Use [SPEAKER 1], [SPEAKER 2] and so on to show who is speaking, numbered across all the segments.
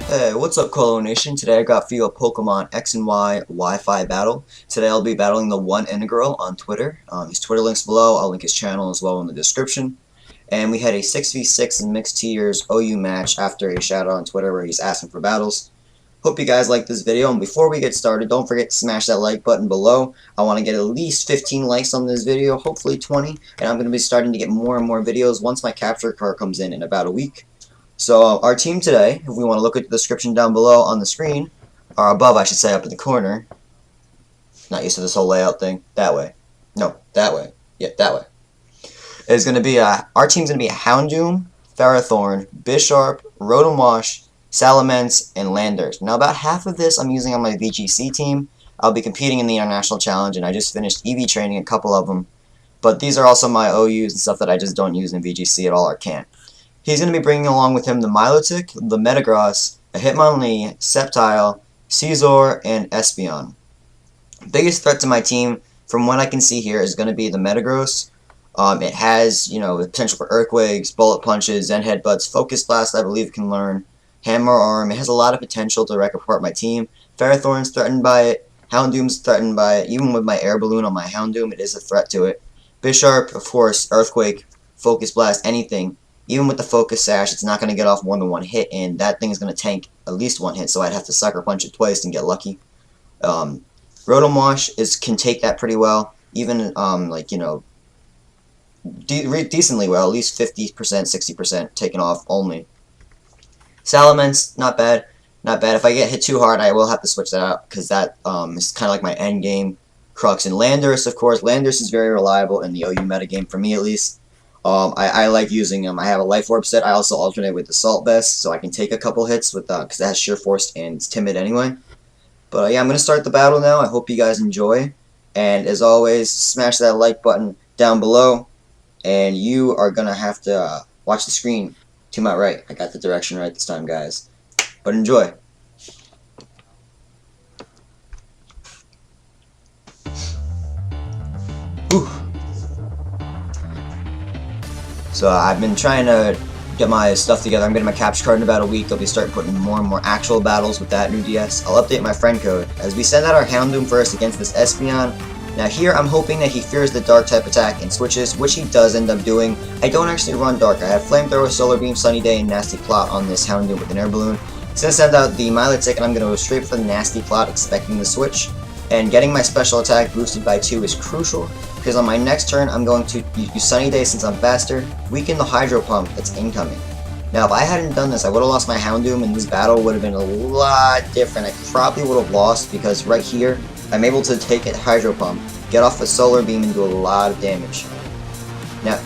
[SPEAKER 1] Hey, what's up, Colo Nation? Today I got for you a Pokemon X and Y Wi-Fi battle. Today I'll be battling the one Integral on Twitter. His Twitter link's below. I'll link his channel as well in the description. And we had a 6v6 in mixed tiers OU match after a shout out on Twitter where he's asking for battles. Hope you guys like this video, and before we get started, don't forget to smash that like button below. I want to get at least 15 likes on this video, hopefully 20, and I'm going to be starting to get more and more videos once my capture card comes in about a week. So our team today, if we want to look at the description down below on the screen, or above I should say, up in the corner. Not used to this whole layout thing. That way. No, that way. Yeah, that way. It's going to be our team's going to be Houndoom, Ferrothorn, Bisharp, Rotom-Wash, Salamence, and Landers. Now about half of this I'm using on my VGC team. I'll be competing in the International Challenge, and I just finished EV training a couple of them. But these are also my OUs and stuff that I just don't use in VGC at all or can't. He's going to be bringing along with him the Milotic, the Metagross, a Hitmonlee, Sceptile, Scizor, and Espeon. Biggest threat to my team, from what I can see here, is going to be the Metagross. It has, the potential for Earthquakes, Bullet Punches, Zen Headbutts, Focus Blast, I believe it can learn, Hammer Arm. It has a lot of potential to wreck apart my team. Ferrothorn's threatened by it. Houndoom's threatened by it. Even with my Air Balloon on my Houndoom, it is a threat to it. Bisharp, of course, Earthquake, Focus Blast, anything. Even with the Focus Sash, it's not going to get off more than one hit, and that thing is going to tank at least one hit, so I'd have to Sucker Punch it twice and get lucky. Rotom-Wash can take that pretty well, even, decently well, at least 50%, 60% taken off only. Salamence, not bad, not bad. If I get hit too hard, I will have to switch that out, because that is kind of like my end game crux. And Landers, of course, Landers is very reliable in the OU metagame, for me at least. I like using them. I have a Life Orb set. I also alternate with Assault Vest, so I can take a couple hits with because it has Sheer Force and it's timid anyway. But yeah, I'm going to start the battle now. I hope you guys enjoy. And as always, smash that like button down below. And you are going to have to watch the screen to my right. I got the direction right this time, guys. But enjoy. Whew. So I've been trying to get my stuff together. I'm getting my capture card in about a week. I'll be starting putting more and more actual battles with that new DS. I'll update my friend code. As we send out our Houndoom first against this Espeon. Now here I'm hoping that he fears the Dark type attack and switches, which he does end up doing. I don't actually run Dark. I have Flamethrower, Solar Beam, Sunny Day, and Nasty Plot on this Houndoom with an Air Balloon. It's going to send out the Milotic, and I'm going to go straight for the Nasty Plot, expecting the switch. And getting my special attack boosted by 2 is crucial, because on my next turn I'm going to use Sunny Day since I'm faster, weaken the Hydro Pump that's incoming. Now if I hadn't done this, I would have lost my Houndoom, and this battle would have been a lot different. I probably would have lost, because right here, I'm able to take it Hydro Pump, get off a Solar Beam, and do a lot of damage. Now,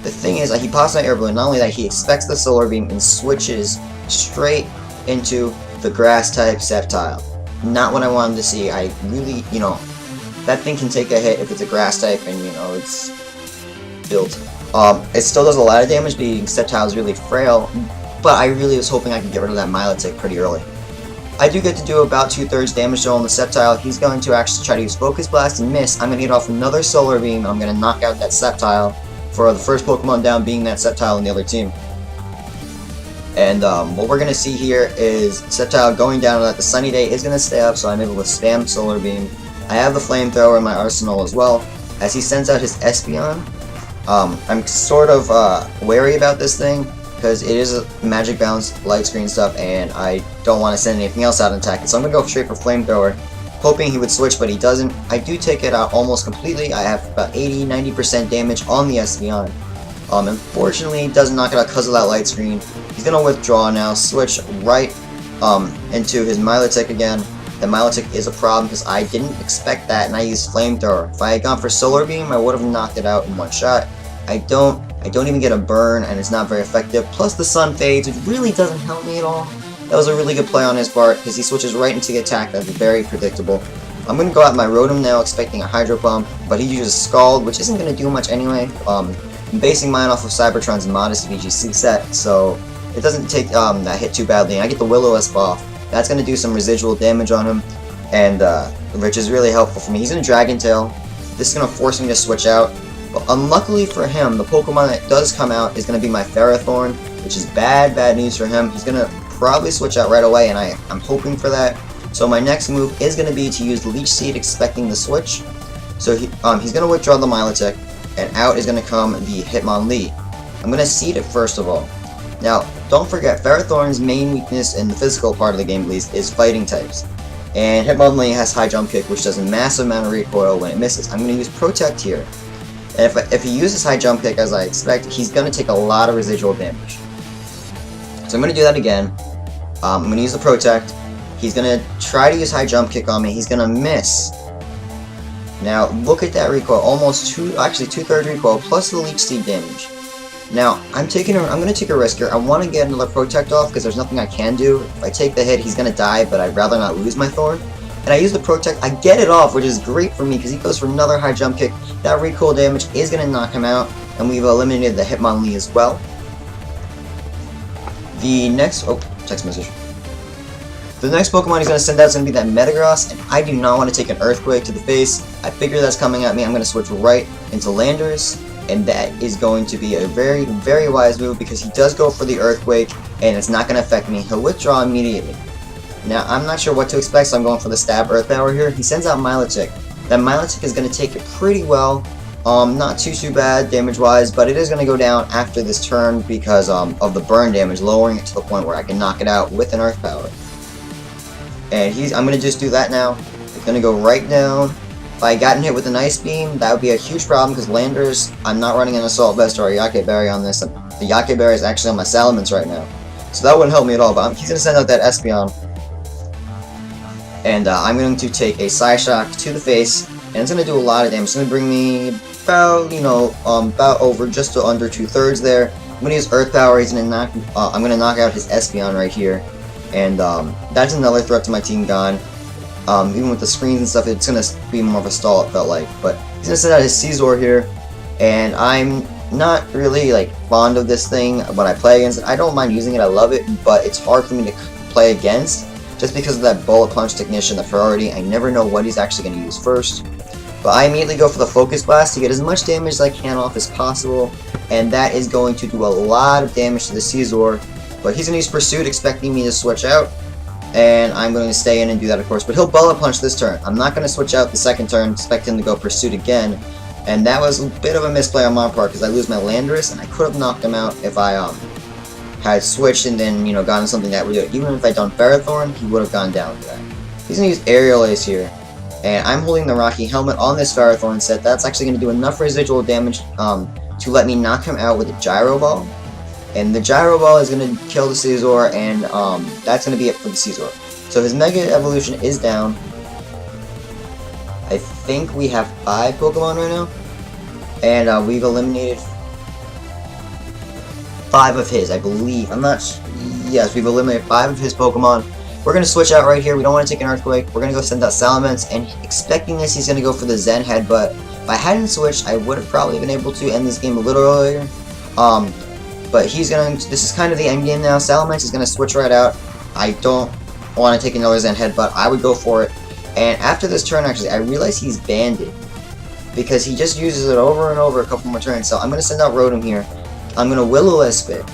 [SPEAKER 1] the thing is, he pops my Air Balloon. Not only that, he expects the Solar Beam and switches straight into the Grass type Sceptile. Not what I wanted to see. I really, that thing can take a hit if it's a Grass type and, it's built. It still does a lot of damage, being Sceptile is really frail, but I really was hoping I could get rid of that Milotic pretty early. I do get to do about 2/3 damage though on the Sceptile. He's going to actually try to use Focus Blast and miss. I'm going to get off another Solar Beam. I'm going to knock out that Sceptile for the first Pokemon down being that Sceptile in the other team. And what we're going to see here is Sceptile going down, that the Sunny Day is going to stay up, so I'm able to spam Solar Beam. I have the Flamethrower in my arsenal as well. As he sends out his Espeon, I'm sort of wary about this thing, because it is a Magic Bounce, Light Screen stuff, and I don't want to send anything else out and attack it. So I'm going to go straight for Flamethrower, hoping he would switch, but he doesn't. I do take it out almost completely. I have about 80-90% damage on the Espeon. Unfortunately, he doesn't knock it out because of that Light Screen. He's going to withdraw now, switch right into his Milotic again. The Milotic is a problem because I didn't expect that, and I used Flamethrower. If I had gone for Solar Beam, I would have knocked it out in one shot. I don't even get a burn, and it's not very effective. Plus the Sun fades, which really doesn't help me at all. That was a really good play on his part, because he switches right into the attack. That's very predictable. I'm going to go out my Rotom now, expecting a Hydro Pump, but he uses Scald, which isn't going to do much anyway. I'm basing mine off of Cybertron's modest VGC set, so it doesn't take that hit too badly. And I get the Will-O-Wisp off. That's going to do some residual damage on him, and which is really helpful for me. He's in a Dragon Tail. This is going to force me to switch out. But unluckily for him, the Pokemon that does come out is going to be my Ferrothorn, which is bad news for him. He's going to probably switch out right away, and I'm hoping for that. So my next move is going to be to use Leech Seed, expecting the switch. So he's going to withdraw the Milotic, and out is going to come the Hitmonlee. I'm going to seed it first of all. Now, don't forget, Ferrothorn's main weakness in the physical part of the game, at least, is fighting types. And Hitmonlee has high jump kick, which does a massive amount of recoil when it misses. I'm going to use Protect here. And if he uses high jump kick as I expect, he's going to take a lot of residual damage. So I'm going to do that again. I'm going to use the Protect. He's going to try to use high jump kick on me. He's going to miss. Now, look at that recoil. Almost two-thirds recoil, plus the Leech Seed damage. Now, I'm going to take a risk here. I want to get another Protect off because there's nothing I can do. If I take the hit, he's going to die, but I'd rather not lose my Thorn. And I use the Protect. I get it off, which is great for me because he goes for another high jump kick. That recoil damage is going to knock him out, and we've eliminated the Hitmonlee as well. The next... oh, text message. The next Pokemon he's going to send out is going to be that Metagross, and I do not want to take an Earthquake to the face. I figure that's coming at me. I'm going to switch right into Landers. And that is going to be a very, very wise move because he does go for the Earthquake and it's not going to affect me. He'll withdraw immediately. Now, I'm not sure what to expect, so I'm going for the Stab Earth Power here. He sends out Milotic. That Milotic is going to take it pretty well. Not too bad damage-wise, but it is going to go down after this turn because of the burn damage, lowering it to the point where I can knock it out with an Earth Power. And I'm going to just do that now. It's going to go right down. If I gotten hit with an Ice Beam, that would be a huge problem because Landers, I'm not running an Assault Vest or a Yake Berry on this. The Yake Berry is actually on my Salamence right now. So that wouldn't help me at all, but he's going to send out that Espeon. And I'm going to take a Psyshock to the face, and it's going to do a lot of damage. It's going to bring me about, about over just to under 2/3 there. I'm going to use Earth Power. I'm going to knock out his Espeon right here. And that's another threat to my team gone. Even with the screens and stuff, it's going to be more of a stall, it felt like. But he's going to send out his Scizor here, and I'm not really fond of this thing when I play against it. I don't mind using it, I love it, but it's hard for me to play against just because of that Bullet Punch Technician, the priority. I never know what he's actually going to use first. But I immediately go for the Focus Blast to get as much damage as I can off as possible, and that is going to do a lot of damage to the Scizor. But he's going to use Pursuit, expecting me to switch out. And I'm going to stay in and do that, of course. But he'll Bullet Punch this turn. I'm not going to switch out the second turn, expect him to go Pursuit again. And that was a bit of a misplay on my part because I lose my Landorus, and I could have knocked him out if I had switched and then, gotten something that would do it. Even if I'd done Ferrothorn, he would have gone down to that. He's going to use Aerial Ace here. And I'm holding the Rocky Helmet on this Ferrothorn set. That's actually going to do enough residual damage to let me knock him out with a Gyro Ball. And the Gyro Ball is going to kill the Scizor, and that's going to be it for the Scizor. So his Mega Evolution is down. I think we have 5 Pokemon right now. And we've eliminated 5 of his, I believe. I'm not yes, we've eliminated 5 of his Pokemon. We're going to switch out right here. We don't want to take an Earthquake. We're going to go send out Salamence, and expecting this, he's going to go for the Zen Headbutt. If I hadn't switched, I would have probably been able to end this game a little earlier. But this is kind of the end game now. Salamence is going to switch right out. I don't want to take another Zen Headbutt. I would go for it. And after this turn, actually, I realize he's Banded, because he just uses it over and over a couple more turns. So I'm going to send out Rotom here. I'm going to Will-O-Wisp it,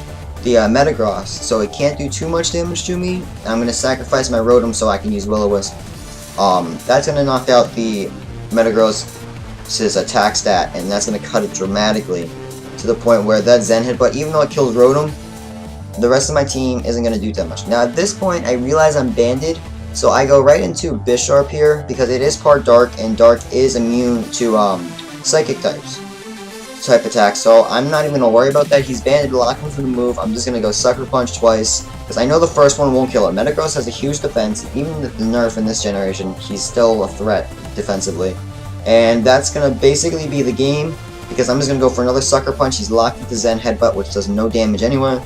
[SPEAKER 1] the Metagross, so it can't do too much damage to me. I'm going to sacrifice my Rotom so I can use Will-O-Wisp. That's going to knock out the Metagross's attack stat, and that's going to cut it dramatically, to the point where that Zen Headbutt, even though it kills Rotom, the rest of my team isn't going to do that much. Now at this point, I realize I'm Banded, so I go right into Bisharp here, because it is part Dark, and Dark is immune to Psychic type attacks, so I'm not even going to worry about that. He's Banded, lock him for the move. I'm just going to go Sucker Punch twice, because I know the first one won't kill him. Metagross has a huge defense. Even with the nerf in this generation, he's still a threat defensively. And that's going to basically be the game, because I'm just going to go for another Sucker Punch. He's locked with the Zen Headbutt, which does no damage anyway.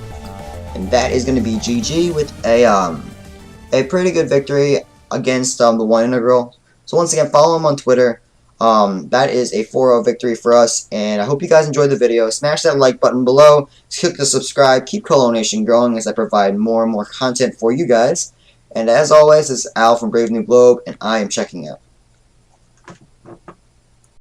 [SPEAKER 1] And that is going to be GG with a pretty good victory against the One Integral. So once again, follow him on Twitter. That is a 4-0 victory for us, and I hope you guys enjoyed the video. Smash that like button below, click the subscribe, keep Colo Nation growing as I provide more and more content for you guys. And as always, this is Al from Brave New Globe, and I am checking out.